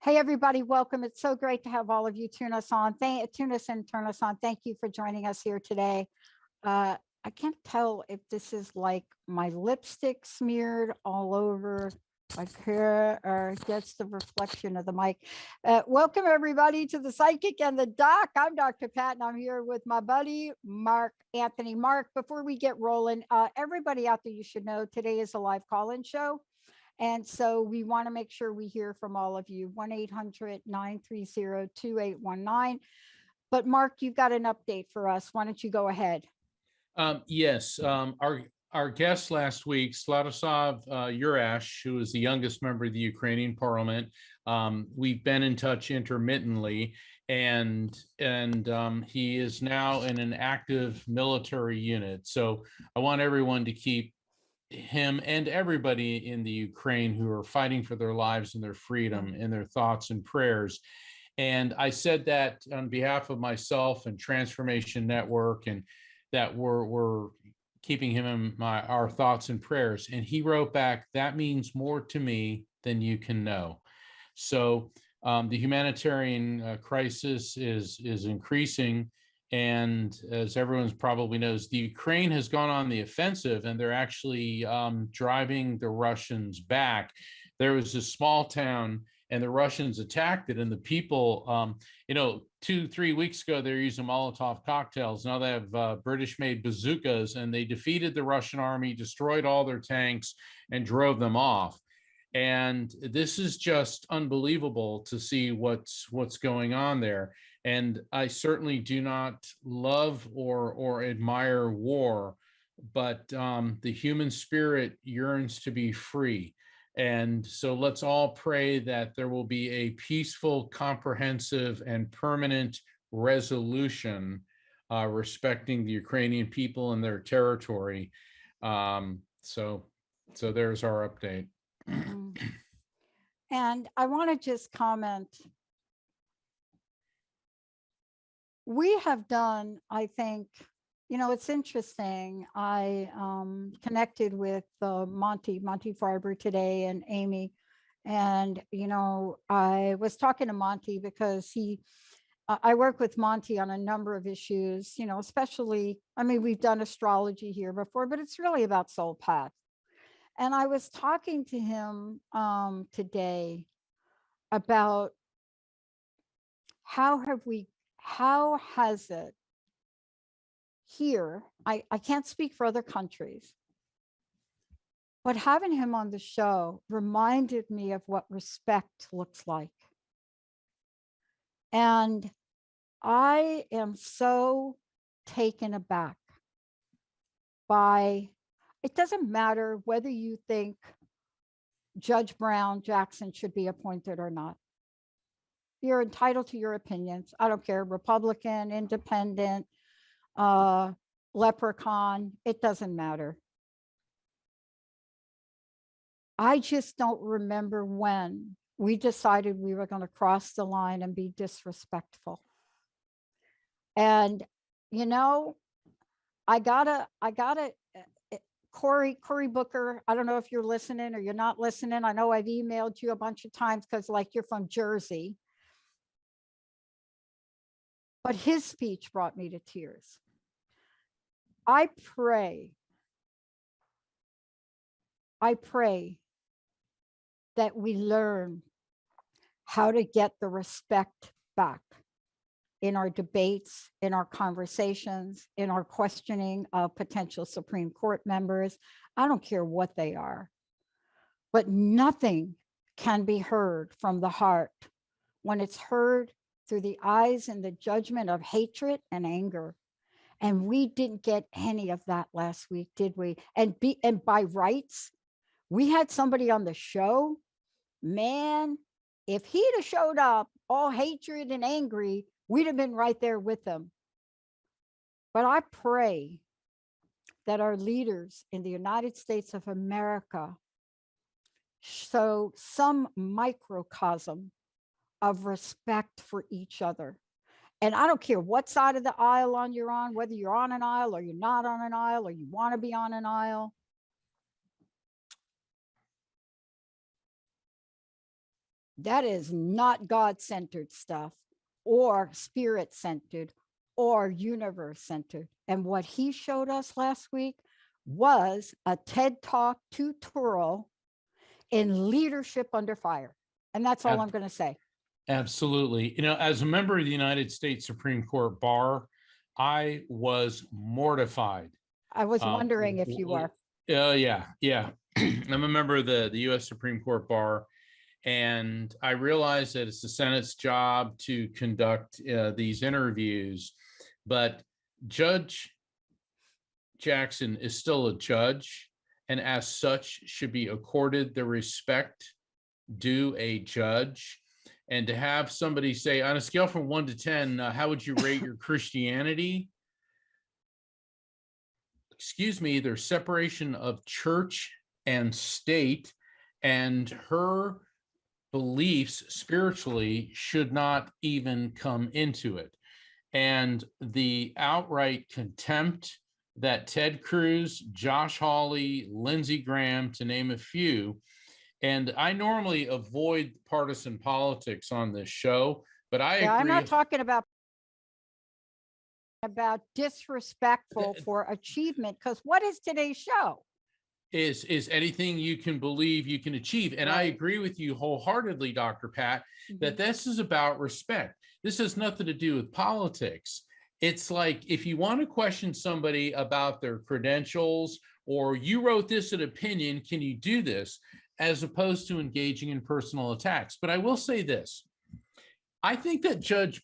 Hey, everybody, welcome. It's so great to have all of you tune us and turn us on. Thank you for joining us here today. I can't tell if this is like my lipstick smeared all over like here or just the reflection of the mic. Welcome, everybody, to the Psychic and the Doc. I'm Dr. Pat, and I'm here with my buddy, Mark Anthony. Mark, before we get rolling, everybody out there, you should know today is a live call-in show. And so we want to make sure we hear from all of you, 1-800-930-2819. But Mark, you've got an update for us. Why don't you go ahead? Yes, our guest last week, Slatoslav Urash, who is the youngest member of the Ukrainian parliament. We've been in touch intermittently, and he is now in an active military unit. So I want everyone to keep him and everybody in the Ukraine who are fighting for their lives and their freedom in their thoughts and prayers. And I said that on behalf of myself and Transformation Network, and that we're keeping him in our thoughts and prayers. And he wrote back, "That means more to me than you can know." So the humanitarian crisis is increasing. And as everyone probably knows, the Ukraine has gone on the offensive, and they're actually driving the Russians back. There was a small town, and the Russians attacked it, and the people, 2-3 weeks ago, they were using Molotov cocktails. Now they have British-made bazookas, and they defeated the Russian army, destroyed all their tanks, and drove them off. And this is just unbelievable to see what's going on there. And I certainly do not love or admire war, but the human spirit yearns to be free. And so let's all pray that there will be a peaceful, comprehensive, and permanent resolution respecting the Ukrainian people and their territory. So there's our update. And I want to just comment. We have done, I think, it's interesting. I connected with Monty Farber today and Amy. And, I was talking to Monty because I work with Monty on a number of issues, especially, we've done astrology here before, but it's really about soul path. And I was talking to him today about how has it here, I can't speak for other countries, but having him on the show reminded me of what respect looks like. And I am so taken aback by, it doesn't matter whether you think Judge Brown Jackson should be appointed or not. You're entitled to your opinions. I don't care, Republican, independent, leprechaun, it doesn't matter. I just don't remember when we decided we were going to cross the line and be disrespectful. And, I gotta, Cory Booker, I don't know if you're listening or you're not listening. I know I've emailed you a bunch of times because you're from Jersey. But his speech brought me to tears. I pray that we learn how to get the respect back in our debates, in our conversations, in our questioning of potential Supreme Court members. I don't care what they are, but nothing can be heard from the heart when it's heard through the eyes and the judgment of hatred and anger. And we didn't get any of that last week, did we? And by rights, we had somebody on the show, man, if he'd have showed up all hatred and angry, we'd have been right there with them. But I pray that our leaders in the United States of America show some microcosm of respect for each other. And I don't care what side of the aisle you're on, whether you're on an aisle or you're not on an aisle or you want to be on an aisle. That is not God-centered stuff or spirit-centered or universe-centered. And what he showed us last week was a TED Talk tutorial in leadership under fire. And that's all I'm going to say. Absolutely. You know, as a member of the United States Supreme Court bar, I was mortified. I was wondering if you were. Yeah. I'm a member of the U.S. Supreme Court bar, and I realize that it's the Senate's job to conduct these interviews, but Judge Jackson is still a judge, and as such should be accorded the respect due a judge. And to have somebody say, on a scale from 1 to 10, how would you rate your Christianity? Excuse me, there's separation of church and state, and her beliefs spiritually should not even come into it. And the outright contempt that Ted Cruz, Josh Hawley, Lindsey Graham, to name a few, and I normally avoid partisan politics on this show, but I agree. I'm not talking about disrespectful for achievement, because what is today's show? Is anything you can believe you can achieve. And right. I agree with you wholeheartedly, Dr. Pat, that this is about respect. This has nothing to do with politics. It's like, if you want to question somebody about their credentials, or you wrote this an opinion, can you do this? As opposed to engaging in personal attacks. But I will say this. I think that Judge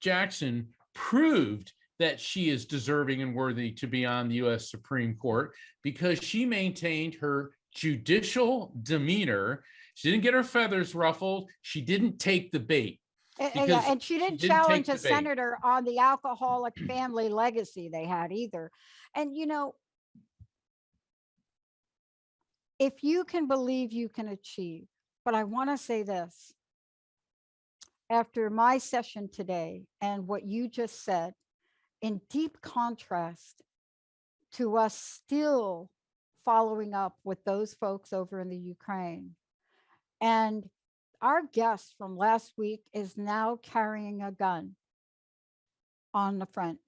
Jackson proved that she is deserving and worthy to be on the U.S. Supreme Court, because she maintained her judicial demeanor. She didn't get her feathers ruffled. She didn't take the bait. And she didn't challenge a senator on the alcoholic family legacy they had either. And, you know, if you can believe, you can achieve. But I want to say this. After my session today and what you just said, in deep contrast to us still following up with those folks over in the Ukraine. And our guest from last week is now carrying a gun on the front.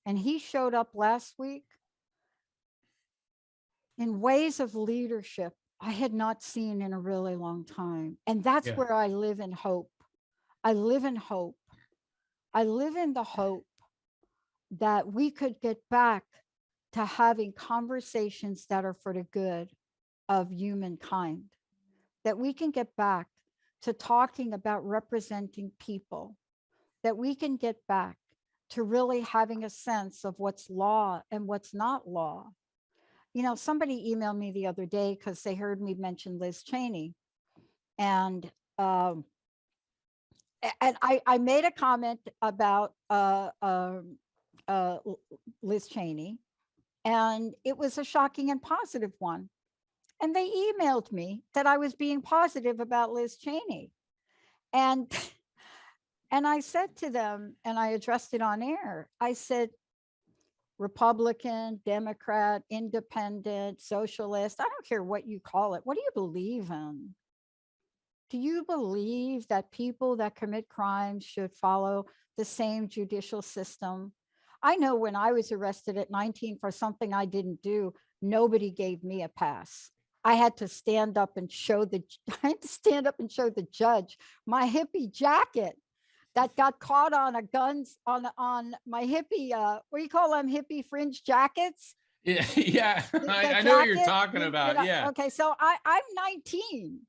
And he showed up last week in ways of leadership I had not seen in a really long time. And that's where I live in hope. I live in hope. I live in the hope that we could get back to having conversations that are for the good of humankind, that we can get back to talking about representing people, that we can get back to really having a sense of what's law and what's not law. You know, somebody emailed me the other day because they heard me mention Liz Cheney. And I made a comment about Liz Cheney, and it was a shocking and positive one. And they emailed me that I was being positive about Liz Cheney. And I said to them, and I addressed it on air, I said, Republican, Democrat, independent, socialist, I don't care what you call it. What do you believe in? Do you believe that people that commit crimes should follow the same judicial system? I know when I was arrested at 19 for something I didn't do, nobody gave me a pass. I had to stand up and show the judge my hippie jacket that got caught on a guns on my hippie, what do you call them, hippie fringe jackets? Yeah. I know what you're talking about. Yeah. Okay, so I'm 19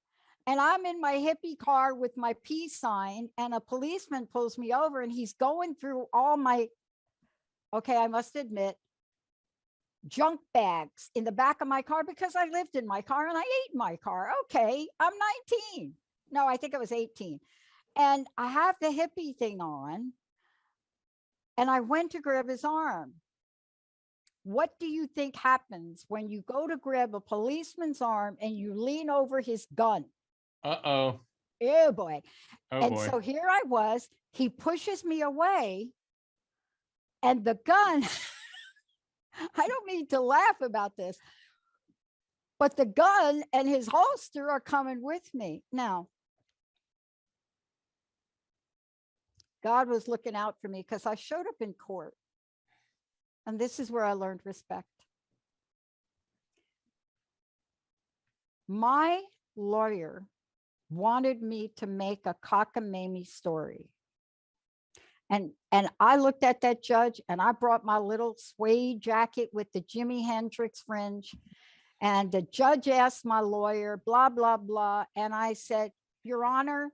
and I'm in my hippie car with my peace sign, and a policeman pulls me over and he's going through all my, okay, I must admit, junk bags in the back of my car because I lived in my car and I ate in my car. Okay, I'm 19. No, I think I was 18. And I have the hippie thing on, and I went to grab his arm. What do you think happens when you go to grab a policeman's arm and you lean over his gun? Uh-oh. Oh boy. Oh boy. So here I was, he pushes me away, and the gun, I don't mean to laugh about this, but the gun and his holster are coming with me. Now, God was looking out for me because I showed up in court. And this is where I learned respect. My lawyer wanted me to make a cockamamie story. And I looked at that judge and I brought my little suede jacket with the Jimi Hendrix fringe. And the judge asked my lawyer, blah, blah, blah. And I said, Your Honor,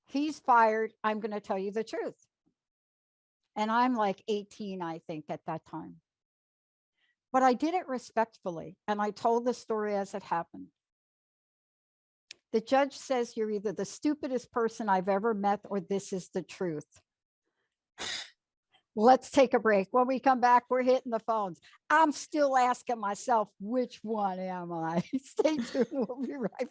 he's fired. I'm going to tell you the truth. And I'm like 18, I think, at that time. But I did it respectfully. And I told the story as it happened. The judge says, You're either the stupidest person I've ever met or this is the truth. Let's take a break. When we come back, we're hitting the phones. I'm still asking myself, which one am I? Stay tuned. We'll be right back.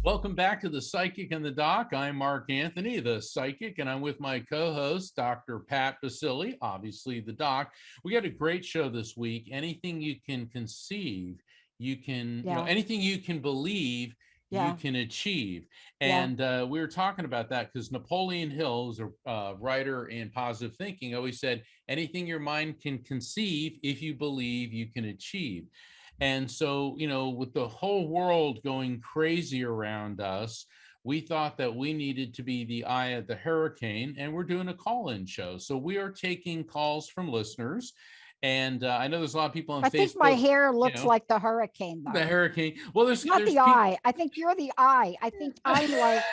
Welcome back to The Psychic and the Doc. I'm Mark Anthony, the Psychic, and I'm with my co-host, Dr. Pat Baccili, obviously the Doc. We got a great show this week. Anything you can conceive, you can, anything you can believe, you can achieve. And we were talking about that because Napoleon Hill, who's a writer in positive thinking, always said, anything your mind can conceive, if you believe, you can achieve. And so, with the whole world going crazy around us, we thought that we needed to be the eye of the hurricane, and we're doing a call-in show. So we are taking calls from listeners. And I know there's a lot of people on Facebook. I think my hair looks like the hurricane, though. The hurricane. Well, there's not the eye. I think you're the eye. I think I'm like,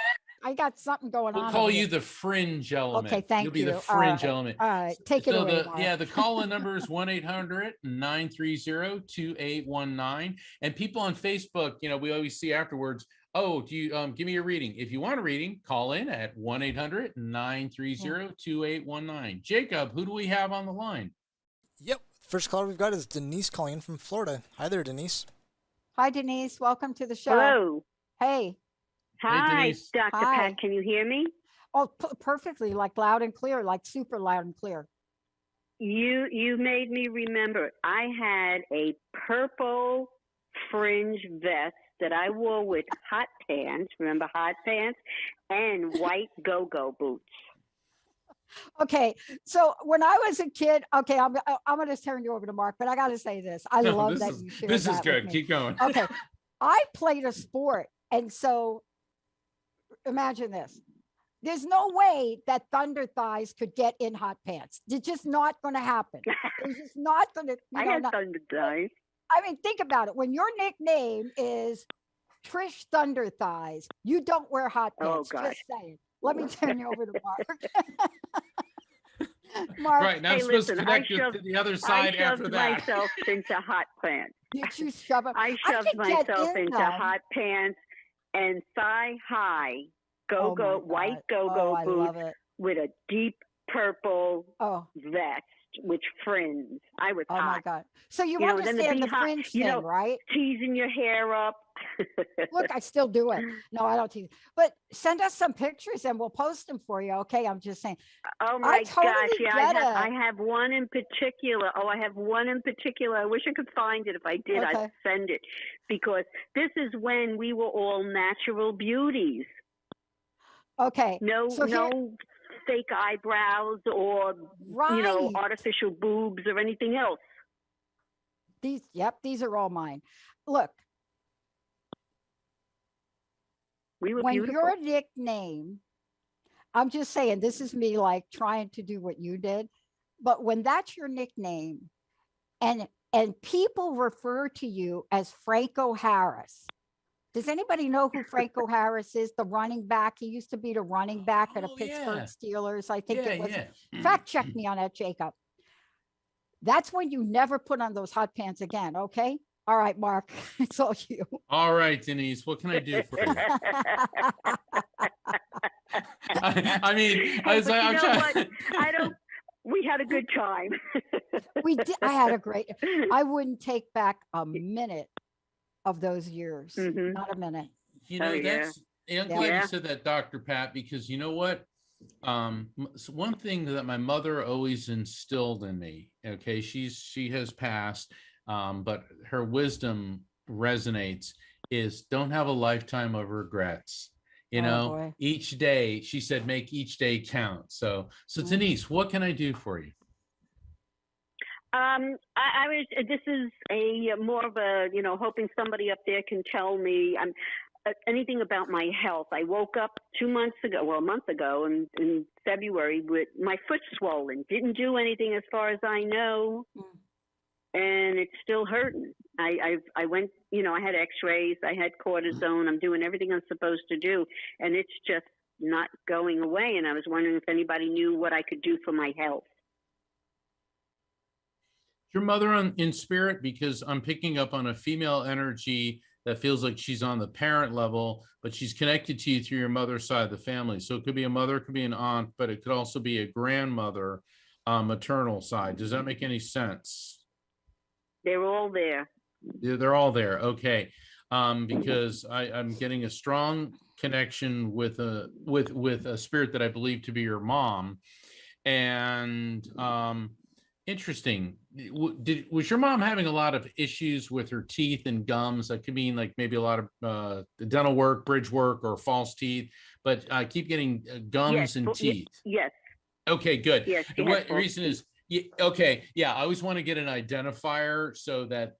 I got something going on. We'll call you the fringe element. Okay, thank you. You'll be the fringe element. All right, take it away. The call-in number is 1-800-930-2819. And people on Facebook, we always see afterwards, oh, do you give me a reading? If you want a reading, call in at 1-800-930-2819. Jacob, who do we have on the line? Yep. First caller we've got is Denise calling in from Florida. Hi there, Denise. Hi, Denise. Welcome to the show. Hello. Hey. Hi, Dr. Hi. Pat. Can you hear me? Oh, perfectly, like loud and clear, like super loud and clear. You made me remember. I had a purple fringe vest that I wore with hot pants. Remember hot pants? And white go-go boots. Okay, so when I was a kid, okay, I'm going to turn you over to Mark, but I got to say this. I love that you shared this that is good. with me. Keep going. Okay, I played a sport, and so imagine this. There's no way that Thunder Thighs could get in hot pants. It's just not going to happen. It's just not going to. I had Thunder Thighs. I mean, think about it. When your nickname is Trish Thunder Thighs, you don't wear hot pants. Oh, gosh. Just saying. Let me turn you over to Mark. Mark, right now, I'm supposed to connect you to the other side after that. I shoved myself into hot pants. Did you shove it? I shoved myself into hot pants and thigh-high white go-go boots with a deep purple vest with fringe. I was hot. Oh my God! So you understand the fringe thing, right? Teasing your hair up. Look, I still do it. No, I don't tease. But send us some pictures and we'll post them for you. Okay, I'm just saying. Oh my gosh! Yeah, I have one in particular. Oh, I have one in particular. I wish I could find it. If I did, I'd send it, because this is when we were all natural beauties. Okay. No fake eyebrows or artificial boobs or anything else. These are all mine. Look, we were when beautiful. Your nickname, I'm just saying, this is me like trying to do what you did, but when that's your nickname and people refer to you as Franco Harris. Does anybody know who Franco Harris is? The running back. He used to be the running back at the Pittsburgh Steelers. I think it was. Fact check me on that, Jacob. That's when you never put on those hot pants again. Okay. All right, Mark. It's all you. All right, Denise. What can I do for you? I mean, I'm trying. We had a good time. We did. I had a great. I wouldn't take back a minute of those years. Not a minute. I'm glad you said that, Dr. Pat, because you know what? So one thing that my mother always instilled in me, okay, she has passed, but her wisdom resonates, is don't have a lifetime of regrets. You Oh know, boy. each day, she said, make each day count. So Denise, what can I do for you? I was. This is a more of a, hoping somebody up there can tell me anything about my health. I woke up 2 months ago, well, a month ago, in February, with my foot swollen. Didn't do anything as far as I know, and it's still hurting. I went, I had X-rays, I had cortisone. I'm doing everything I'm supposed to do, and it's just not going away. And I was wondering if anybody knew what I could do for my health. Your mother in spirit, because I'm picking up on a female energy that feels like she's on the parent level, but she's connected to you through your mother's side of the family. So it could be a mother, it could be an aunt, but it could also be a grandmother, maternal side. Does that make any sense? They're all there. Yeah, they're all there. Okay. Because I'm getting a strong connection with a spirit that I believe to be your mom. And interesting. Was your mom having a lot of issues with her teeth and gums? That could mean like maybe a lot of dental work, bridge work, or false teeth. But I keep getting gums and teeth. Yes. Okay, good. Yes. And what reason is? Okay, yeah. I always want to get an identifier so that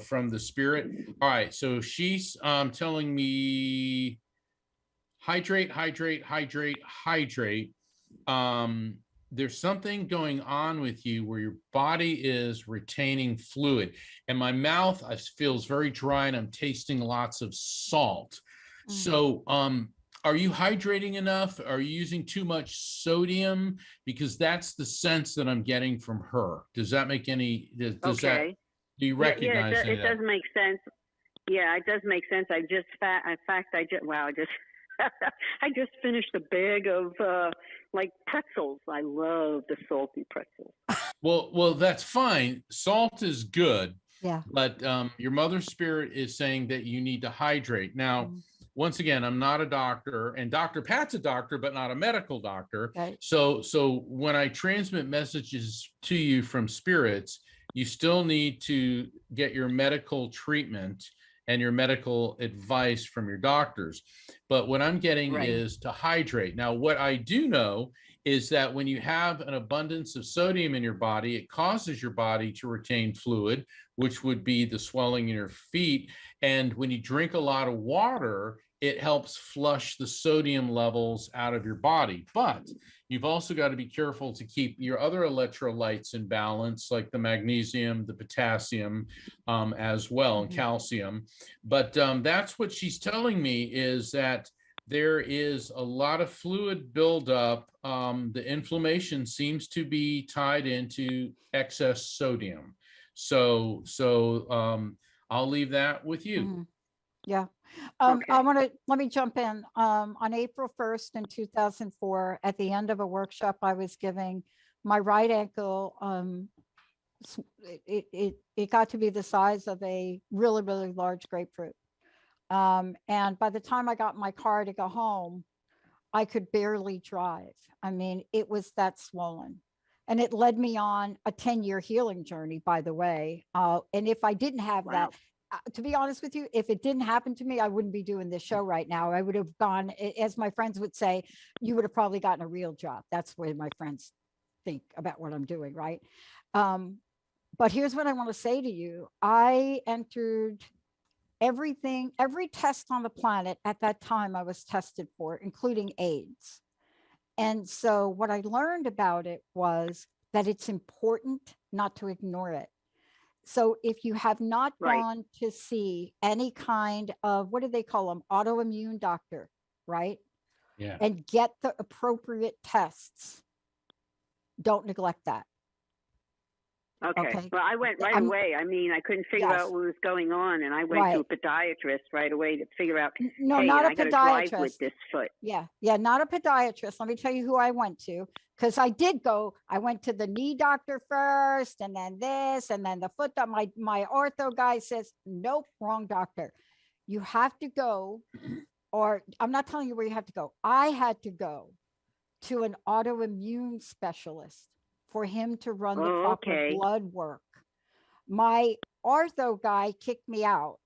from the spirit. All right. So she's telling me hydrate, hydrate, hydrate, hydrate. There's something going on with you where your body is retaining fluid, and my mouth feels very dry, and I'm tasting lots of salt. So are you hydrating enough? Are you using too much sodium? Because that's the sense that I'm getting from her. Does that make any, does that, Okay. do you recognize it does make sense. Yeah, it does make sense. I just I just finished a bag of like pretzels. I love the salty pretzels. Well, that's fine. Salt is good. Yeah. But your mother's spirit is saying that you need to hydrate. Now, once again, I'm not a doctor, and Dr. Pat's a doctor, but not a medical doctor. Right. So when I transmit messages to you from spirits, you still need to get your medical treatment and your medical advice from your doctors. But what I'm getting is to hydrate. Now, what I do know is that when you have an abundance of sodium in your body, it causes your body to retain fluid, which would be the swelling in your feet. And when you drink a lot of water, it helps flush the sodium levels out of your body. But you've also got to be careful to keep your other electrolytes in balance, like the magnesium, the potassium, as well, and calcium. But that's what she's telling me, is that there is a lot of fluid buildup. The inflammation seems to be tied into excess sodium. So I'll leave that with you. Yeah. Okay. Let me jump in. On April 1st in 2004, at the end of a workshop I was giving, my right ankle, it got to be the size of a really, really large grapefruit. And by the time I got in my car to go home, I could barely drive. I mean, it was that swollen. And it led me on a 10-year healing journey, by the way. And if I didn't have that, to be honest with you, if it didn't happen to me, I wouldn't be doing this show right now. I would have gone, as my friends would say, you would have probably gotten a real job. That's where my friends think about what I'm doing, right? But here's what I want to say to you. I entered every test on the planet at that time I was tested for, including AIDS. And so what I learned about it was that it's important not to ignore it. So if you have not gone to see any kind of, what do they call them? Autoimmune doctor, right? Yeah. And get the appropriate tests, don't neglect that. Okay. Well, I went right away. I mean, I couldn't figure out what was going on, and I went to a podiatrist right away to figure out. No, hey, not a I gotta podiatrist. drive with this foot. Yeah, not a podiatrist. Let me tell you who I went to, because I did go. I went to the knee doctor first, and then this, and then the foot. My ortho guy says, nope, wrong doctor. You have to go, or I'm not telling you where you have to go. I had to go to an autoimmune specialist for him to run the Oh, proper okay. blood work. My ortho guy kicked me out.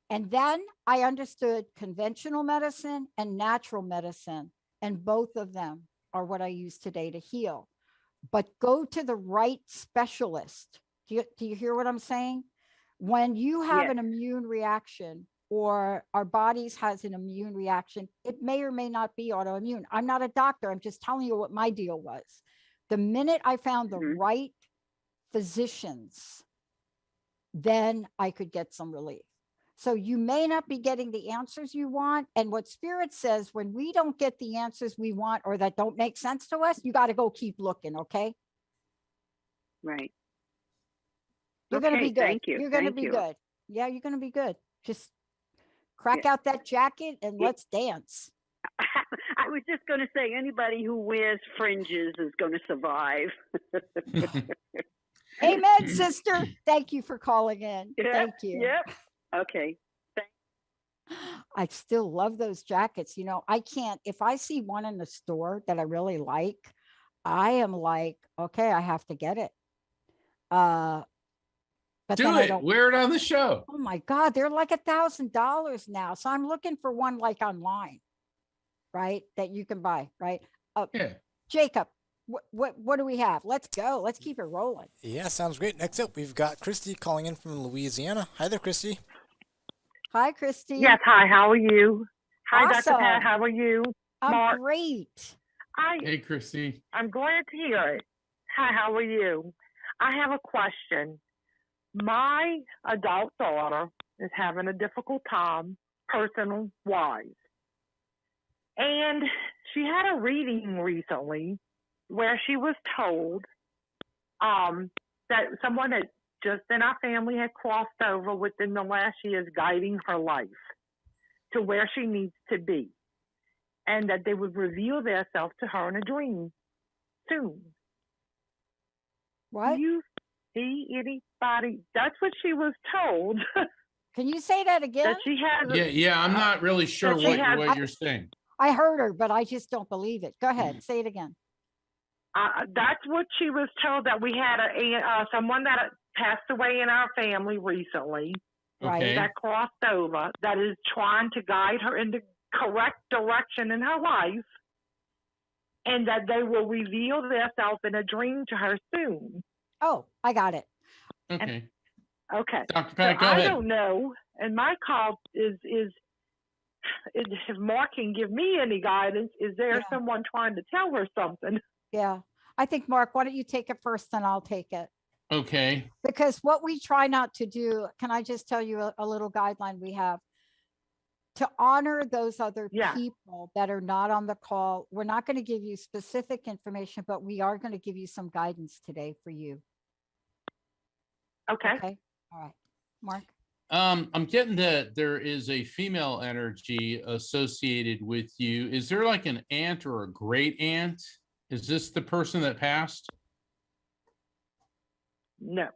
And then I understood conventional medicine and natural medicine, and both of them are what I use today to heal. But go to the right specialist. Do you hear what I'm saying? When you have Yes. an immune reaction, or our bodies has an immune reaction, it may or may not be autoimmune. I'm not a doctor. I'm just telling you what my deal was. The minute I found the Mhm. right physicians, then I could get some relief. So you may not be getting the answers you want. And what Spirit says, when we don't get the answers we want or that don't make sense to us, you got to go keep looking. Okay. Right. You're going to Okay, be good. thank you, You're going to thank be you. good. Yeah, you're going to be good. Just crack out that jacket and Yeah. let's dance. I was just going to say, anybody who wears fringes is going to survive. Amen, sister. Thank you for calling in. Yep, Thank you. Yep. Okay. I still love those jackets. You know, I can't, if I see one in the store that I really like, I am like, okay, I have to get it. But Do then I it. don't. Wear it on the show. Oh my God, they're like $1,000 now. So I'm looking for one like online, right? That you can buy, right? Yeah. Jacob, what do we have? Let's go. Let's keep it rolling. Yeah, sounds great. Next up, we've got Christy calling in from Louisiana. Hi there, Christy. Hi, Christy. Yes, hi, how are you? Hi, Dr. Awesome. Pat, how are you? I'm Mark. great. Hey, Chrissy. I'm glad to hear it. Hi, how are you? I have a question. My adult daughter is having a difficult time personal-wise. And she had a reading recently where she was told that someone that just in our family had crossed over within the last years guiding her life to where she needs to be, and that they would reveal themselves to her in a dream soon. What? Do you see anybody? That's what she was told. Can you say that again? That she has. Yeah. I'm not really sure Does she have- what you're saying. I heard her, but I just don't believe it. Go ahead. Say it again. That's what she was told, that we had someone that passed away in our family recently Right. Okay. that crossed over, that is trying to guide her in the correct direction in her life, and that they will reveal themselves in a dream to her soon. Oh, I got it. Okay. Okay. Dr. So Pat, go I ahead. don't know, and my call is if Mark can give me any guidance, is there Yeah. someone trying to tell her something? Yeah. I think, Mark, why don't you take it first and I'll take it? Okay. Because what we try not to do, can I just tell you a little guideline we have? To honor those other Yeah. people that are not on the call, we're not going to give you specific information, but we are going to give you some guidance today for you. Okay. Okay. All right. Mark. I'm getting that there is a female energy associated with you. Is there like an aunt or a great aunt? Is this the person that passed? No.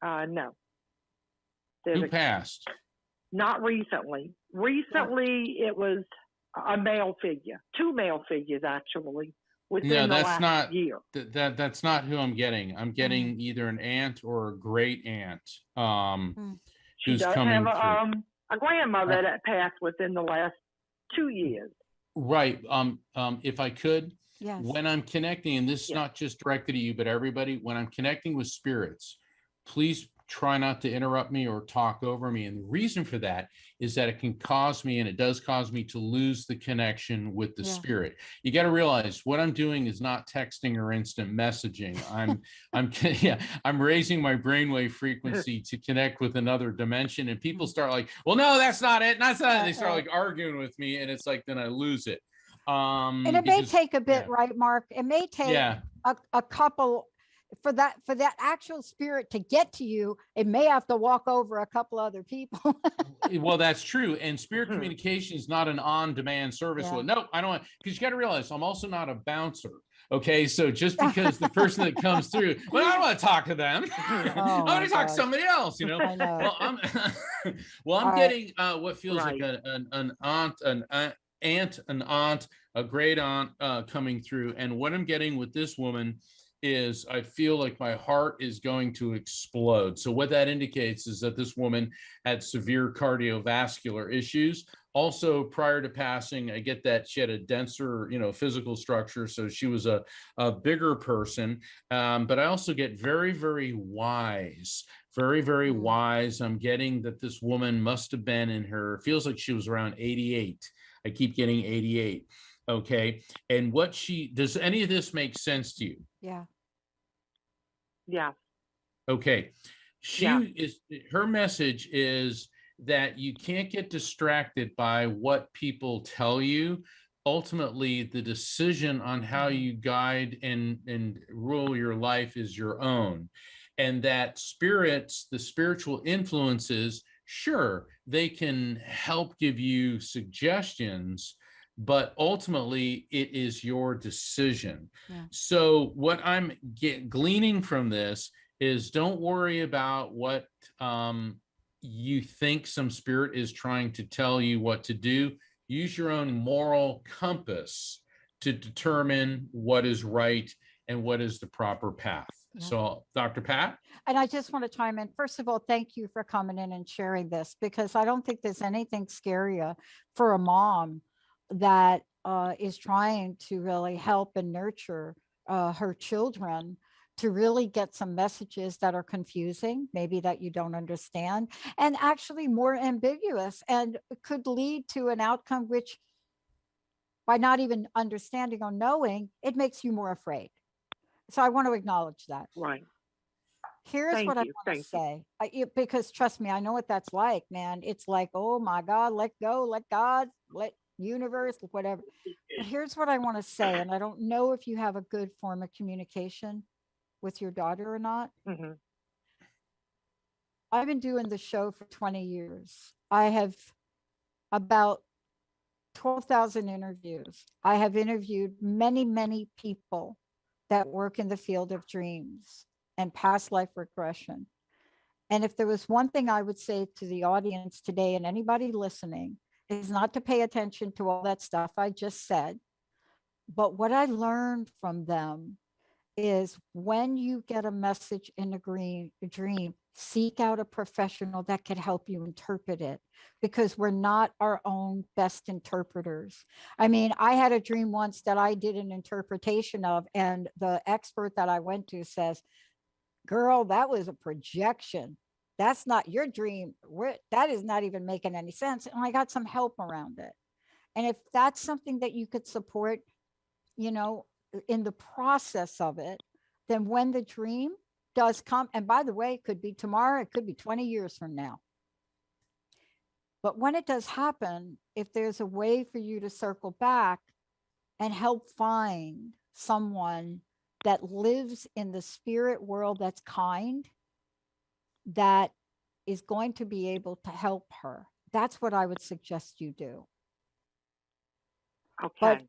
No. There's Who passed? not recently. Recently, it was a male figure, two male figures actually, within No, the that's last not- year. That's not who I'm getting. I'm getting either an aunt or a great aunt. She Who's does coming have through. a grandmother that passed within the last 2 years. Right. If I could, Yes. when I'm connecting, and this is Yeah. not just directed at you, but everybody, when I'm connecting with spirits, please try not to interrupt me or talk over me. And the reason for that is that it can cause me, and it does cause me, to lose the connection with the Yeah. spirit. You got to realize what I'm doing is not texting or instant messaging. I'm raising my brainwave frequency to connect with another dimension. And people start like, well, no, that's not it. That's not it. They start like arguing with me, and it's like, then I lose it. And it may Because- take a bit, yeah. right, Mark? It may take Yeah. a couple for that actual spirit to get to you. It may have to walk over a couple other people. Well, that's true. And spirit Mhm. communication is not an on-demand service. Yeah. Well, no, I don't, because you got to realize I'm also not a bouncer. Okay. So just because the person that comes through, well, I don't want to talk to them. I Oh want my to talk to gosh. somebody else, you know? I know. Well, I'm All right. getting what feels like Right. an aunt, an aunt, a great aunt coming through. And what I'm getting with this woman is I feel like my heart is going to explode. So what that indicates is that this woman had severe cardiovascular issues. Also, prior to passing, I get that she had a denser, physical structure. So she was a bigger person. But I also get very, very wise, very, very wise. I'm getting that this woman must have been feels like she was around 88. I keep getting 88. Okay. And does any of this make sense to you? Yeah. Yeah. Okay. Yeah. Her message is that you can't get distracted by what people tell you. Ultimately, the decision on how you guide and rule your life is your own. And that the spiritual influences, sure, they can help give you suggestions, but ultimately it is your decision. Yeah. So what I'm gleaning from this is, don't worry about what you think some spirit is trying to tell you what to do. Use your own moral compass to determine what is right and what is the proper path. Yeah. So, Dr. Pat? And I just want to chime in. First of all, thank you for coming in and sharing this, because I don't think there's anything scarier for a mom that is trying to really help and nurture her children to really get some messages that are confusing, maybe that you don't understand, and actually more ambiguous, and could lead to an outcome which, by not even understanding or knowing, it makes you more afraid. So I want to acknowledge that. Right. Here's Thank what I you, want to thank say, because trust me, I know what that's like, man. It's like, oh my God, let go, let God, let universe, whatever. But here's what I want to say, and I don't know if you have a good form of communication with your daughter or not. Mm-hmm. I've been doing the show for 20 years. I have about 12,000 interviews. I have interviewed many, many people that work in the field of dreams and past life regression. And if there was one thing I would say to the audience today and anybody listening, is not to pay attention to all that stuff I just said. But what I learned from them is, when you get a message in a dream, seek out a professional that could help you interpret it, because we're not our own best interpreters. I mean, I had a dream once that I did an interpretation of, and the expert that I went to says, girl, that was a projection. That's not your dream. That is not even making any sense. And I got some help around it. And if that's something that you could support, in the process of it, then when the dream does come, and by the way, it could be tomorrow, it could be 20 years from now. But when it does happen, if there's a way for you to circle back and help find someone that lives in the spirit world that's kind, that is going to be able to help her, that's what I would suggest you do. Okay. But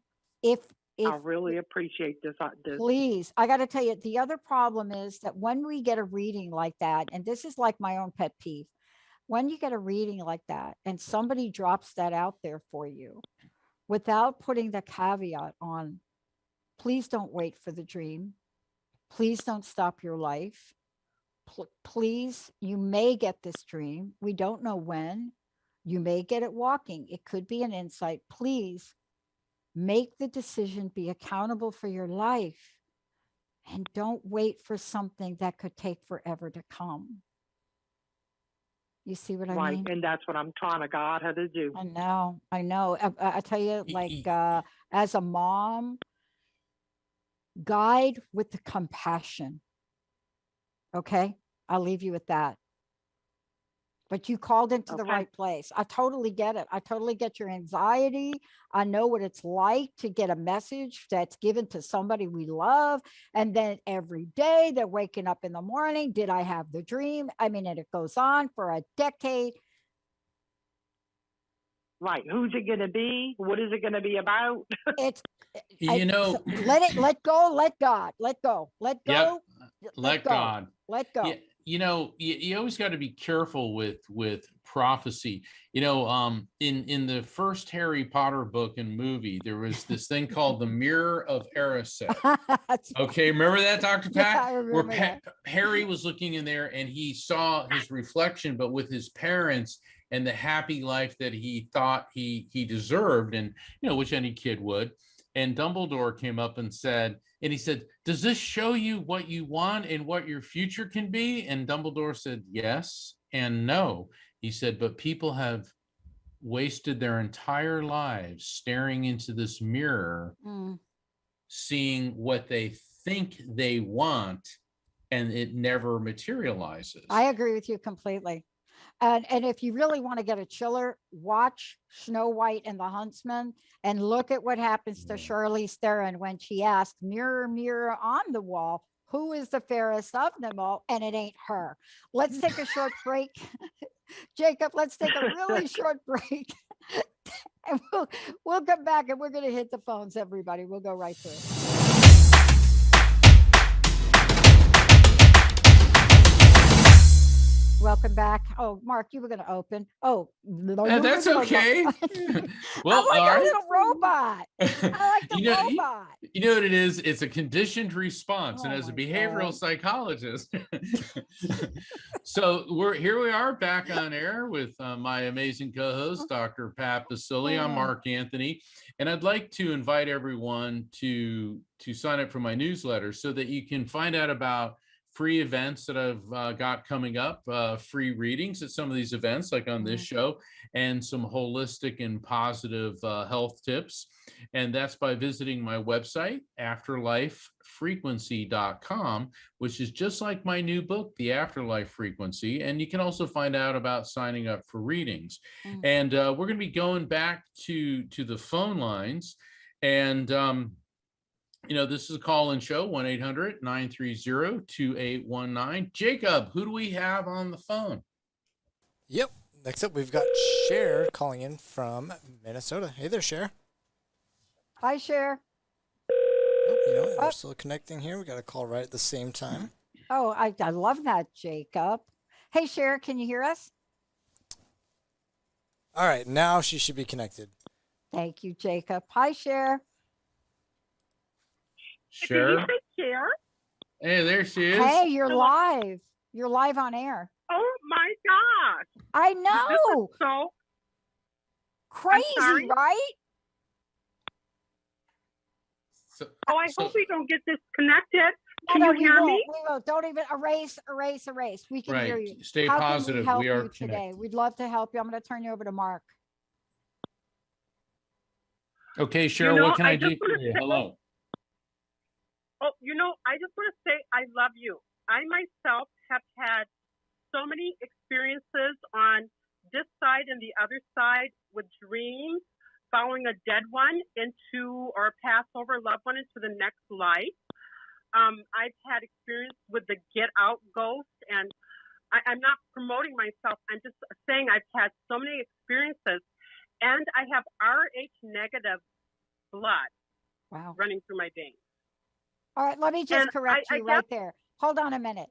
if I really appreciate this. Please, I got to tell you, the other problem is that when we get a reading like that, and this is like my own pet peeve, when you get a reading like that and somebody drops that out there for you without putting the caveat on, please don't wait for the dream. Please don't stop your life. Please, you may get this dream. We don't know when. You may get it walking. It could be an insight. Please make the decision, be accountable for your life, and don't wait for something that could take forever to come. You see what I mean? Right, and that's what I'm trying to guide her to do. I know. I tell you, like, as a mom, guide with the compassion. Okay, I'll leave you with that. But you called into the right place. I totally get it. I totally get your anxiety. I know what it's like to get a message that's given to somebody we love. And then every day they're waking up in the morning. Did I have the dream? I mean, and it goes on for a decade. Right. Who's it going to be? What is it going to be about? It's, let go, let God, let go, let go. Yep. Let God. Let go. You always got to be careful with prophecy. In the first Harry Potter book and movie, there was this thing called the Mirror of Erised. Okay, remember that, Dr. Pat? Yeah, I remember that. Harry was looking in there and he saw his reflection, but with his parents and the happy life that he thought he deserved, and which any kid would. And Dumbledore came up and he said, does this show you what you want and what your future can be? And Dumbledore said, yes and no. He said, but people have wasted their entire lives staring into this mirror, seeing what they think they want, and it never materializes. I agree with you completely. And if you really want to get a chiller, watch Snow White and the Huntsman and look at what happens to Charlize Theron when she asked, mirror, mirror on the wall, who is the fairest of them all? And it ain't her. Let's take a short break. Jacob, let's take a really short break. And we'll come back and we're going to hit the phones, everybody. We'll go right through it. Welcome back. Oh, Mark, you were going to open. Oh, that's okay. Well, I like a little robot. I like the robot. You know what it is? It's a conditioned response. Oh, and as a my behavioral God. psychologist, so we are back on air with my amazing co-host, Dr. Pat Baccili. I'm Mark Anthony, and I'd like to invite everyone to sign up for my newsletter so that you can find out about free events that I've got coming up, free readings at some of these events, like on this show, and some holistic and positive health tips. And that's by visiting my website, afterlifefrequency.com, which is just like my new book, The Afterlife Frequency. And you can also find out about signing up for readings. And we're going to be going back to the phone lines. And this is a call-in show, 1-800-930-2819. Jacob, who do we have on the phone? Yep. Next up, we've got Cher calling in from Minnesota. Hey there, Cher. Hi, Cher. Oh, we're still connecting here. We got a call right at the same time. Oh, I love that, Jacob. Hey, Cher, can you hear us? All right, now she should be connected. Thank you, Jacob. Hi, Cher. Sure. Did you say Cher? Hey, there she is. Hey, you're live. You're live on air. Oh my gosh! I This know. is so Crazy, sorry? right? I hope we don't get disconnected. Can No, you hear me? We won't. Don't even erase. We can hear you. Stay How positive. Can we, help we are you today? connected. We'd love to help you. I'm going to turn you over to Mark. Okay, Cheryl, what can I do just for wanna you? say- Hello. Oh, I just want to say I love you. I myself have had so many experiences on this side and the other side with dreams, following a dead one into or pass over loved one into the next life. I've had experience with the get out ghost, and I'm not promoting myself. I'm just saying I've had so many experiences, and I have RH negative blood Wow. running through my veins. All right. Let me just And correct I you right there. Hold on a minute.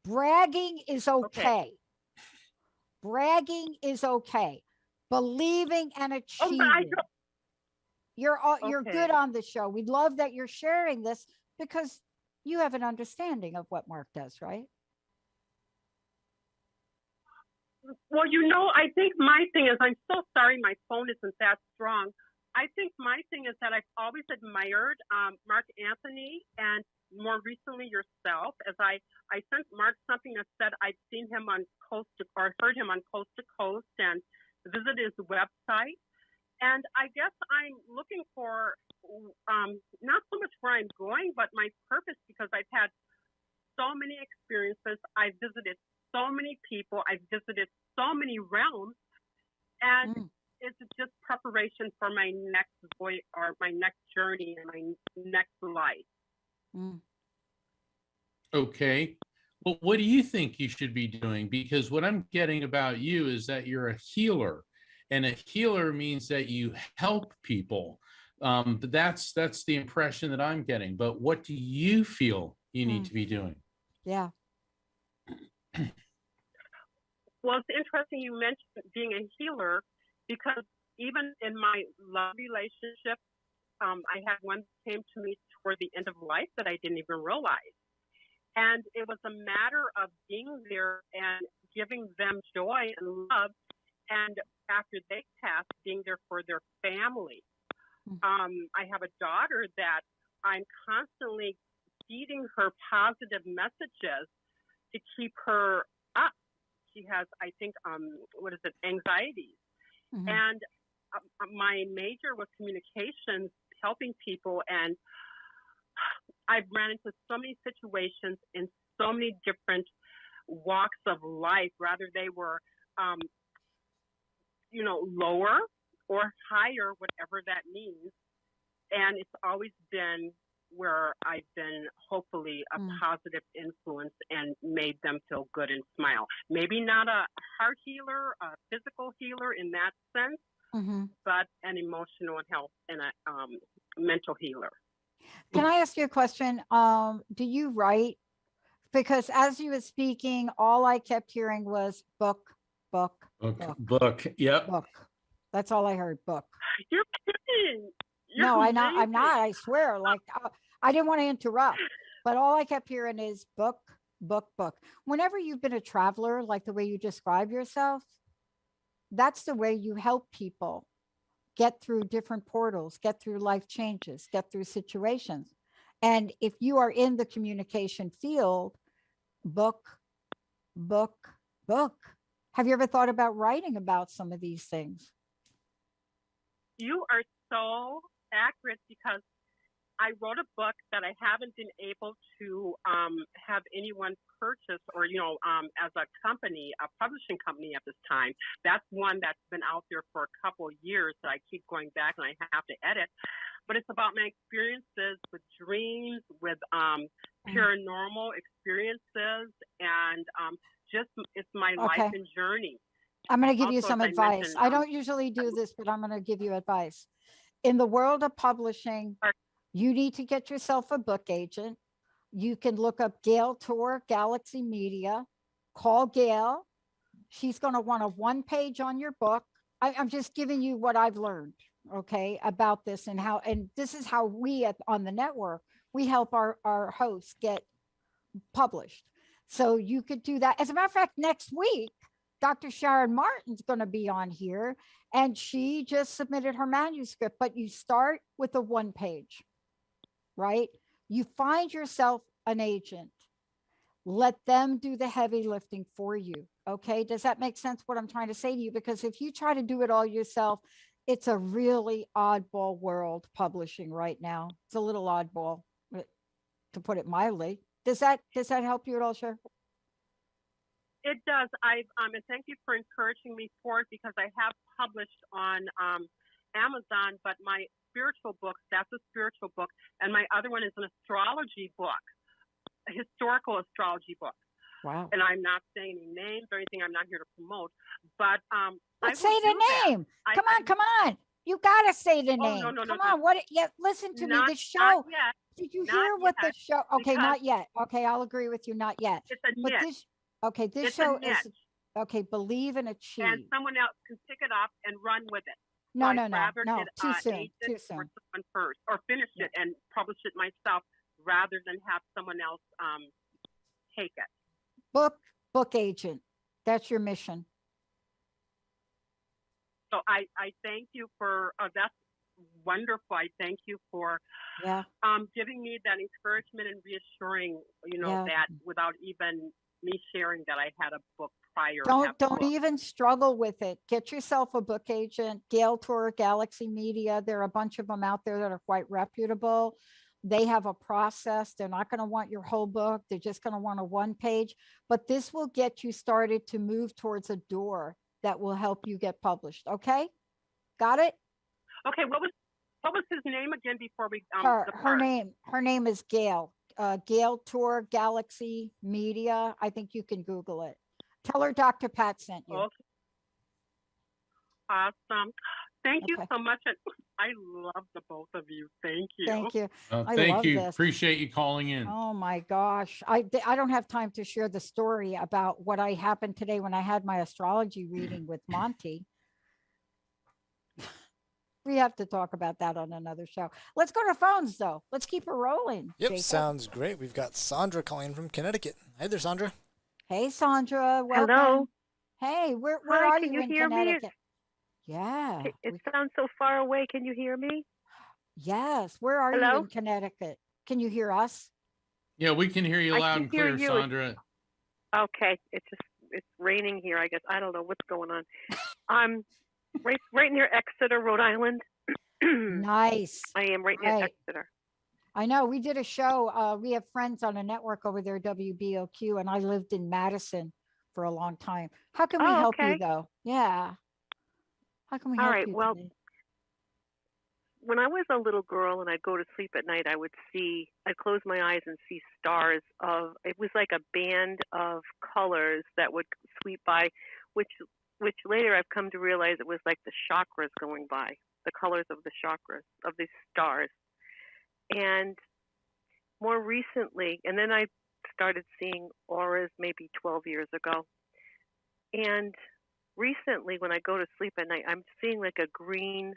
Bragging is okay. Bragging is okay. Believing and Oh, achieving. but I don't. You're Okay. good on the show. We'd love that you're sharing this because you have an understanding of what Mark does, right? Well, I think my thing is, I'm so sorry my phone isn't that strong. I think my thing is that I've always admired Mark Anthony and more recently yourself, as I sent Mark something that said I'd seen him on heard him on Coast to Coast and visited his website. And I guess I'm looking for not so much where I'm going, but my purpose, because I've had so many experiences. I've visited so many people. I've visited so many realms. And it's just preparation for my next voyage or my next journey and my next life. Okay. Well, what do you think you should be doing? Because what I'm getting about you is that you're a healer, and a healer means that you help people. But that's the impression that I'm getting. But what do you feel you need to be doing? Yeah. Well, it's interesting you mentioned being a healer because even in my love relationship, I had one that came to me toward the end of life that I didn't even realize. And it was a matter of being there and giving them joy and love. And after they passed, being there for their family. I have a daughter that I'm constantly feeding her positive messages to keep her up. She has, I think, anxiety. Mhm. And my major was communications, helping people. And I've ran into so many situations in so many different walks of life, whether they were, lower or higher, whatever that means. And it's always been where I've been hopefully a positive influence and made them feel good and smile. Maybe not a heart healer, a physical healer in that sense, but an emotional and health and a mental healer. Can I ask you a question? Do you write? Because as you were speaking, all I kept hearing was book, book, Book. Yep. book. That's all I heard, book. You're kidding. You're No, I'm amazing. not. I swear. Like, I didn't want to interrupt, but all I kept hearing is book, book, book. Whenever you've been a traveler, like the way you describe yourself, that's the way you help people get through different portals, get through life changes, get through situations. And if you are in the communication field, book, book, book. Have you ever thought about writing about some of these things? You are so accurate because I wrote a book that I haven't been able to have anyone purchase or, as a company, a publishing company at this time. That's one that's been out there for a couple of years that I keep going back and I have to edit. But it's about my experiences with dreams, with paranormal experiences, and it's my life and journey. I'm going to give you Also, some as I advice. mentioned, I don't usually do this, but I'm going to give you advice. In the world of publishing, you need to get yourself a book agent. You can look up Gail Tour, Galaxy Media, call Gail. She's going to want a one page on your book. I'm just giving you what I've learned, okay, about this and this is how we on the network, we help our hosts get published. So you could do that. As a matter of fact, next week, Dr. Sharon Martin's going to be on here and she just submitted her manuscript, but you start with a one page, right? You find yourself an agent. Let them do the heavy lifting for you. Okay. Does that make sense what I'm trying to say to you? Because if you try to do it all yourself, it's a really oddball world publishing right now. It's a little oddball, to put it mildly. Does that help you at all, Cher? It does. And thank you for encouraging me for it because I have published on Amazon, but my spiritual books, that's a spiritual book. And my other one is an astrology book, a historical astrology book. Wow. And I'm not saying any names or anything. I'm not here to promote, but let's say the name. Come on. You got to say the name. No, come on. What? Yeah. Listen to me. The show. Did you hear what the show? Okay. Not yet. Okay. I'll agree with you. Not yet. It's a niche. This show is okay. Believe and achieve. And someone else can pick it up and run with it. No. Too soon. Too soon. Or someone first, or finish it and publish it myself, rather than have someone else take it. Book agent. That's your mission. So I thank you for that's wonderful. I thank you for giving me that encouragement and reassuring, that without even me sharing that I had a book prior. Don't even struggle with it. Get yourself a book agent. Gail Tour, Galaxy Media. There are a bunch of them out there that are quite reputable. They have a process. They're not going to want your whole book. They're just going to want a one page, but this will get you started to move towards a door that will help you get published. Okay. Got it? Okay. What was his name again before we, her name is Gail, Gail Tour, Galaxy Media. I think you can Google it. Tell her Dr. Pat sent you. Okay. Awesome. Thank you so much. I love the both of you. Thank you. Thank you. I Thank love you. this. Appreciate you calling in. Oh my gosh. I don't have time to share the story about what I happened today when I had my astrology reading with Monty. We have to talk about that on another show. Let's go to phones though. Let's keep it rolling. Yep, Jacob. sounds great. We've got Sandra calling from Connecticut. Hi there, Sandra. Hey Sandra, welcome. Hello. Hey, where Hi, are can you you in hear me? Connecticut? Yeah. It sounds so far away. Can you hear me? Yes. Where are you Hello? in Connecticut? Can you hear us? Yeah, we can hear you I loud can and hear clear, you. Sandra. Okay. It's raining here, I guess. I don't know what's going on. I'm right near Exeter, Rhode Island. Nice. I am right near Right. Exeter. I know we did a show. We have friends on a network over there, WBOQ, and I lived in Madison for a long time. How can we Oh, help you okay. though? Yeah. How can we All help right. you Well, today? when I was a little girl and I'd go to sleep at night, I'd close my eyes and see stars it was like a band of colors that would sweep by, which later I've come to realize it was like the chakras going by, the colors of the chakras of these stars. And more recently, and then I started seeing auras maybe 12 years ago. And recently, when I go to sleep at night, I'm seeing like a green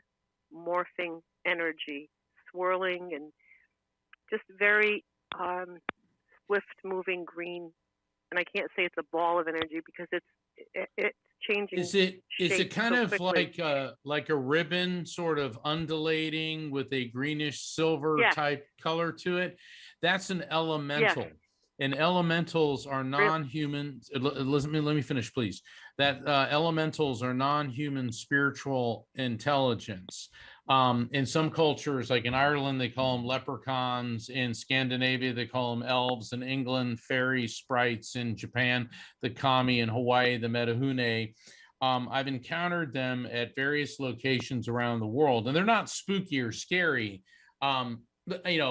morphing energy swirling and just very swift moving green. And I can't say it's a ball of energy because it's changing. Is it shape kind so of quickly. like a ribbon sort of undulating with a greenish silver Yes. type color to it? That's an elemental. Yes. And elementals are non-human. Let me finish, please. That elementals are non-human spiritual intelligence. In some cultures, like in Ireland, they call them leprechauns. In Scandinavia, they call them elves. In England, fairy sprites. In Japan, the kami. In Hawaii, the metahune. I've encountered them at various locations around the world, and they're not spooky or scary.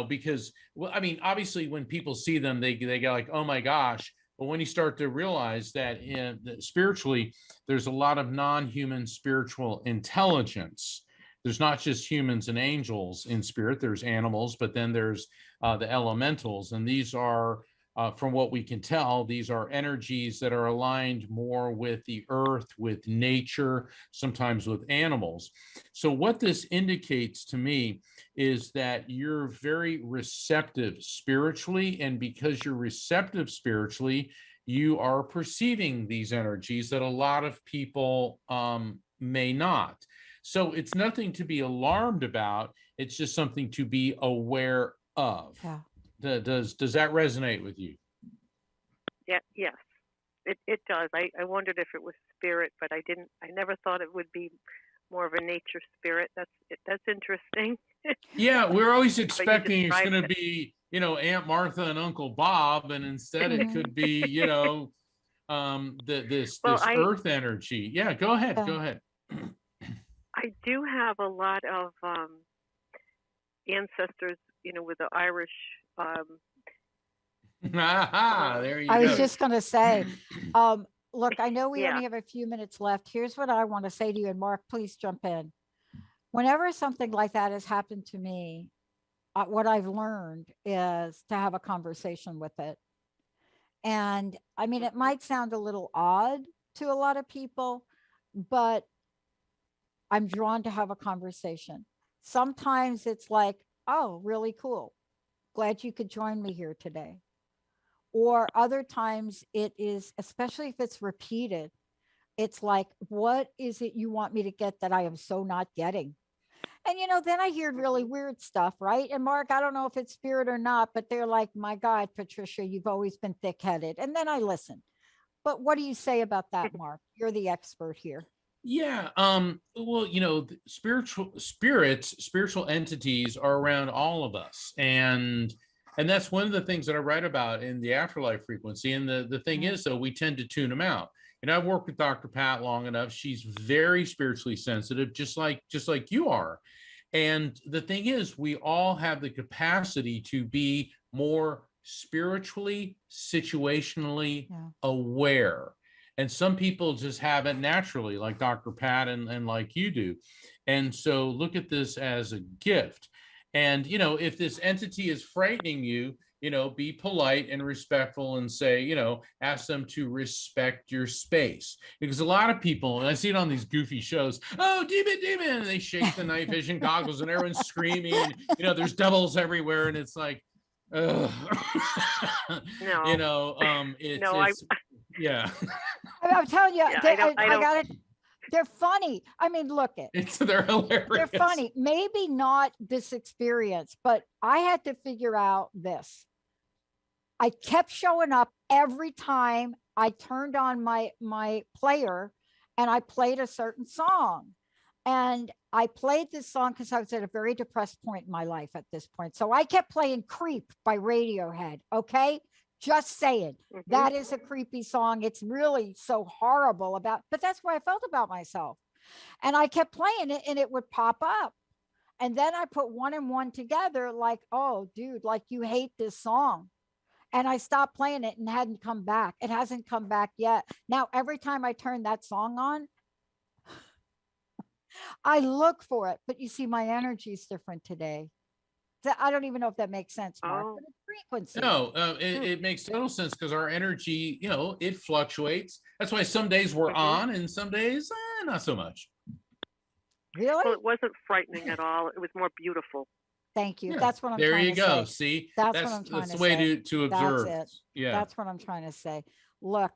Because, well, I mean, obviously when people see them, they go like, oh my gosh. But when you start to realize that spiritually, there's a lot of non-human spiritual intelligence. There's not just humans and angels in spirit, there's animals, but then there's the elementals. And these are, from what we can tell, these are energies that are aligned more with the earth, with nature, sometimes with animals. So what this indicates to me is that you're very receptive spiritually. And because you're receptive spiritually, you are perceiving these energies that a lot of people may not. So it's nothing to be alarmed about. It's just something to be aware of. Yeah. Does that resonate with you? Yeah, yes, it does. I wondered if it was spirit, but I never thought it would be more of a nature spirit. That's interesting. Yeah, we're always expecting it's described going to be, Aunt Martha and Uncle Bob, and instead it could be, this earth energy. Yeah, go ahead. Yeah. Go ahead. I do have a lot of ancestors, with the Irish. There you go. I was just going to say, look, I know we Yeah. only have a few minutes left. Here's what I want to say to you, and Mark, please jump in. Whenever something like that has happened to me, what I've learned is to have a conversation with it. And I mean, it might sound a little odd to a lot of people, but I'm drawn to have a conversation. Sometimes it's like, oh, really cool. Glad you could join me here today. Or other times it is, especially if it's repeated, it's like, what is it you want me to get that I am so not getting? And, then I hear really weird stuff, right? And Mark, I don't know if it's spirit or not, but they're like, my God, Patricia, you've always been thick-headed. And then I listen. But what do you say about that, Mark? You're the expert here. Yeah. Well, spiritual entities are around all of us. And that's one of the things that I write about in the afterlife frequency. And the thing is, though, we tend to tune them out. And I've worked with Dr. Pat long enough. She's very spiritually sensitive, just like you are. And the thing is, we all have the capacity to be more spiritually, situationally aware. And some people just have it naturally, like Dr. Pat and like you do. And so look at this as a gift. And, you know, if this entity is frightening you, you know, be polite and respectful and say, you know, ask them to respect your space. Because a lot of people, and I see it on these goofy shows, oh, demon, demon, and they shake the night vision goggles and everyone's screaming, and, you know, there's devils everywhere. And it's like, ugh. No. You know, yeah. I'm telling you, Yeah, they, I don't- I got it. They're funny. I mean, look it. They're hilarious. They're funny. Maybe not this experience, but I had to figure out this. I kept showing up every time I turned on my player and I played a certain song. And I played this song because I was at a very depressed point in my life at this point. So I kept playing Creep by Radiohead. Okay. Just saying, that is a creepy song. It's really so horrible but that's where I felt about myself. And I kept playing it and it would pop up. And then I put one and one together like, oh, dude, like you hate this song. And I stopped playing it and hadn't come back. It hasn't come back yet. Now, every time I turn that song on, I look for it. But you see, my energy is different today. I don't even know if that makes sense, Mark, but it's frequency. No, it makes total sense because our energy, you know, it fluctuates. That's why some days we're on and some days not so much. Really? Well, it wasn't frightening at all. It was more beautiful. Thank you. Yeah. That's what I'm there trying you to go. say. See, That's what I'm trying that's to the way say. to observe. That's it. Yeah. That's what I'm trying to say. Look,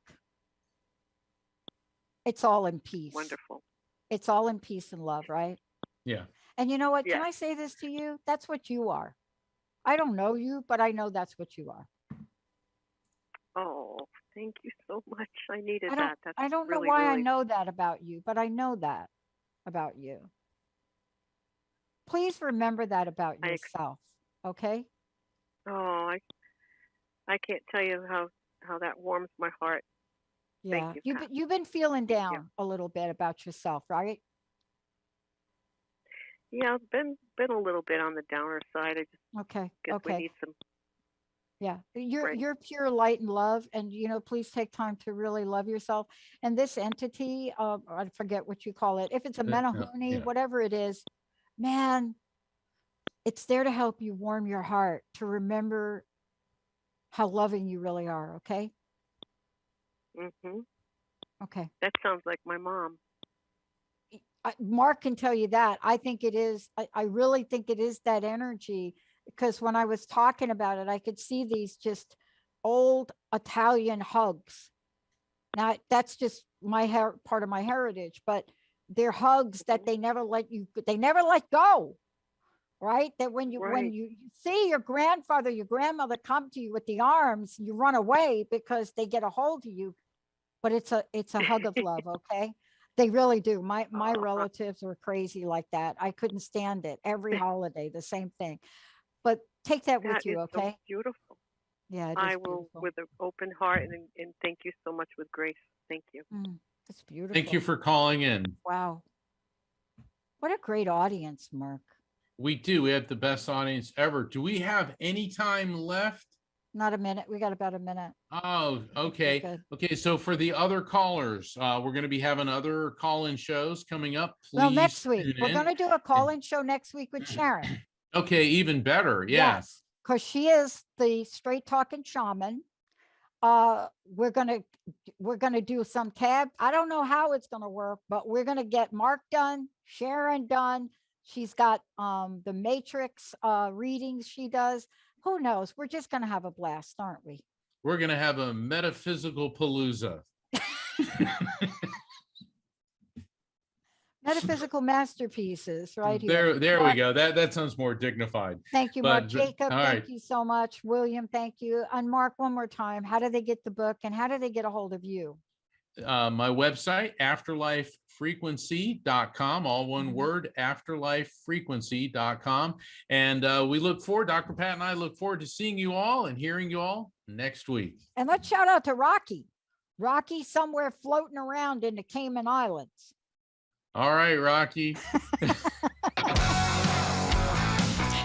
it's all in peace. Wonderful. It's all in peace and love, right? Yeah. And you know what? Can Yeah. I say this to you? That's what you are. I don't know you, but I know that's what you are. Oh, thank you so much. I needed I that. That's don't know really, why I really... know that about you, but I know that about you. Please remember that about yourself. Okay? Oh, I can't tell you how that warms my heart. Yeah. Thank you, Pat. You've been feeling Thank you. down a little bit about yourself, right? Yeah, I've been a little bit on the downer side. I just Okay. guess we Okay. need some. Yeah. You're Right. you're pure light and love. And you know, please take time to really love yourself. And this entity, I forget what you call it. If it's a menahuni, yeah. whatever it is, man, it's there to help you warm your heart, to remember how loving you really are. Okay. Hmm. Okay. That sounds like my mom. Mark can tell you that. I think it is. I really think it is that energy, because when I was talking about it, I could see these just old Italian hugs. Now that's just my part of my heritage, but they're hugs that they never let go. Right? That when Right. you see your grandfather, your grandmother come to you with the arms, you run away because they get a hold of you. But it's a hug of love, okay? They really do. My relatives were crazy like that. I couldn't stand it. Every holiday, the same thing. But take that with That you, is so okay? beautiful. Yeah, it is I will, beautiful. with an open heart, and thank you so much with grace. Thank you. It's beautiful. Thank you for calling in. Wow. What a great audience, Mark. We do. We have the best audience ever. Do we have any time left? Not a minute. We got about a minute. Oh, okay. good. Okay. So for the other callers, we're going to be having other call-in shows coming up. Well, Please next week. tune We're in. going to do a call-in show next week with Sharon. Okay, even better. Yeah. Yes, because she is the straight talking shaman. We're gonna do some tab. I don't know how it's gonna work, but we're gonna get Mark done, Sharon done. She's got the matrix readings she does. Who knows? We're just gonna have a blast, aren't we? We're going to have a metaphysical palooza. Metaphysical masterpieces right here. There we Mark, go. That sounds more dignified. Thank you, Mark. But, Jacob, all thank right. you so much. William, thank you. And Mark, one more time, how do they get the book and how do they get a hold of you? My website, afterlifefrequency.com, all one word, afterlifefrequency.com. And we look forward, Dr. Pat and I look forward to seeing you all and hearing you all next week. And let's shout out to Rocky. Rocky somewhere floating around in the Cayman Islands. All right, Rocky.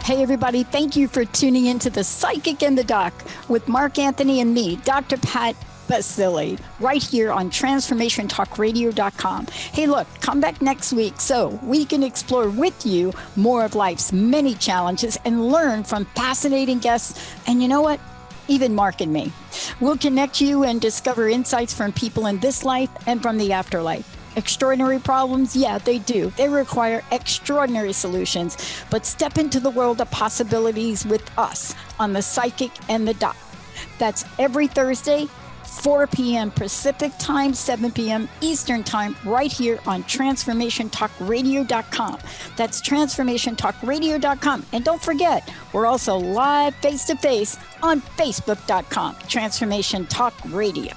Hey, everybody. Thank you for tuning into the Psychic in the Dock with Mark Anthony and me, Dr. Pat Baccili, right here on transformationtalkradio.com. Hey, look, come back next week so we can explore with you more of life's many challenges and learn from fascinating guests. And you know what? Even Mark and me. We'll connect you and discover insights from people in this life and from the afterlife. Extraordinary problems? Yeah, they do. They require extraordinary solutions. But step into the world of possibilities with us on The Psychic and the Doc. That's every Thursday, 4 p.m. Pacific Time, 7 p.m. Eastern Time, right here on transformationtalkradio.com. That's transformationtalkradio.com. And don't forget, we're also live face-to-face on facebook.com, Transformation Talk Radio.